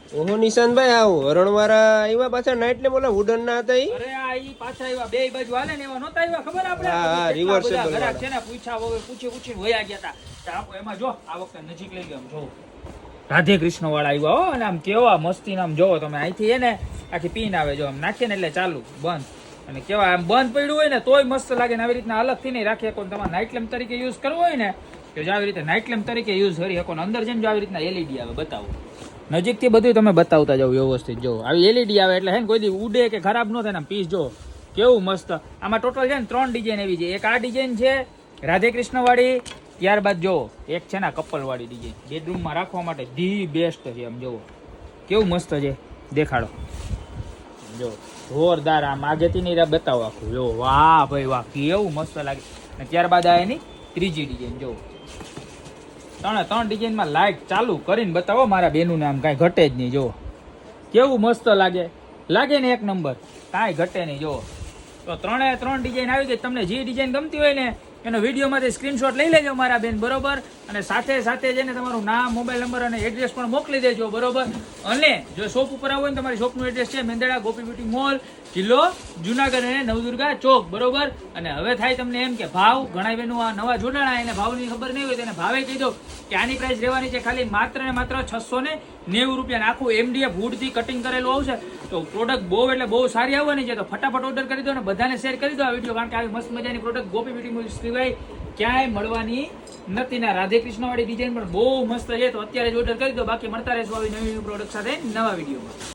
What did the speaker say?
ઓહો નિશાંતભાઈ આવો હરણવાળા આવ્યા પાછા નાઈટ ને બોલા વુડન ના હતા ઈ? અરે આ ઈ પાછા આવ્યા બે બાજુ હાલે ને એવા નહોતા આવ્યા ખબર આપણે હા, હા, કેટલા બધા reversible ઘરાક વાળા. છે ને પૂછ્યા વગર પૂછીને વયા ગયા હતા આપો એમાં જો આ વખતે નજીક લઈ ગયો આમ જો રાધે કૃષ્ણ વાળા આવ્યા હો અને આમ કેવા મસ્તી આમ જોવો તમે અહીંથી એને આખી પીન આવે જો આમ નાખીએ ને એટલે ચાલુ બંધ અને કેવા આમ બંધ પડ્યું હોય ને તોય મસ્ત લાગે ને આવી રીતના અલગથી નહીં રાખી શકો તમારે નાઇટ લેમ્પ તરીકે યુઝ કરવો હોય ને કે જો આવી રીતે નાઇટ લેમ્પ તરીકે યુઝ કરી શકો ને અંદર જઈને જો આવી રીતના એલઈડી આવે બતાવો નજીકથી બધું તમે બતાવતા જાવ વ્યવસ્થિત જો આવી એલઈડી આવે એટલે હે ને કોઈ દી ઉડે કે ખરાબ ન થાય ને પીસ જો કેવું મસ્ત આમાં ટોટલ છે ને 3 ડિઝાઇન એવી છે એક આ ડિઝાઇન છે રાધે કૃષ્ણ વાળી ત્યારબાદ જો એક છે ને કપલ વાળી ડિઝાઇન બેડરૂમમાં રાખવા માટે ધી બેસ્ટ છે આમ જોવો કેવું મસ્ત છે દેખાડો જો જોરદાર આમ આગેથી નહીં બતાવો આખું જો વાહ ભાઈ વાહ કેવું મસ્ત લાગે અને ત્યારબાદ આ એની ત્રીજી ડિઝાઇન જો 3 ડિઝાઇનમાં લાઇટ ચાલુ કરીને બતાવો મારા બેનું નામ કાંઈ ઘટે જ નહીં જો કેવું મસ્ત લાગે ને એક નંબર કાંઈ ઘટે નહીં જો તો 3 ડિઝાઇન આવી ગઈ તમને જે ડિઝાઇન ગમતી હોય ને એનો વિડીયોમાંથી સ્ક્રીનશોટ લઈ લેજો મારા બેન બરોબર અને સાથે જઈને તમારું નામ મોબાઈલ નંબર અને એડ્રેસ પણ મોકલી દેજો બરોબર અને જો શોપ ઉપર આવો ને તમારી શોપનું એડ્રેસ છે મેંદડા ગોપી બ્યુટી મોલ કિલ્લો જુનાગઢ અને નવદુર્ગા ચોક બરોબર અને હવે થાય તમને એમ કે ભાવ ઘણા બેનું આ નવા જોડાણા એને ભાવની ખબર નહીં હોય તો એને ભાવે કહી દો કે આની પ્રાઇસ રહેવાની છે ખાલી માત્ર ને માત્ર 690 રૂપિયા આખું એમડીએફ વુડથી કટિંગ કરેલું આવશે તો પ્રોડક્ટ બહુ એટલે બહુ સારી આવવાની છે તો ફટાફટ ઓર્ડર કરી દો અને બધાને શેર કરી દો આ વિડીયો કારણ કે આવી મસ્ત મજાની પ્રોડક્ટ ગોપી બ્યુટી મોલ સિવાય ક્યાંય મળવાની નથી ને રાધે કૃષ્ણ વાળી ડિઝાઇન પણ બહુ મસ્ત છે તો અત્યારે જ ઓર્ડર કરી દો બાકી મળતા રહેશું આવી નવી પ્રોડક્ટ સાથે નવા વિડીયોમાં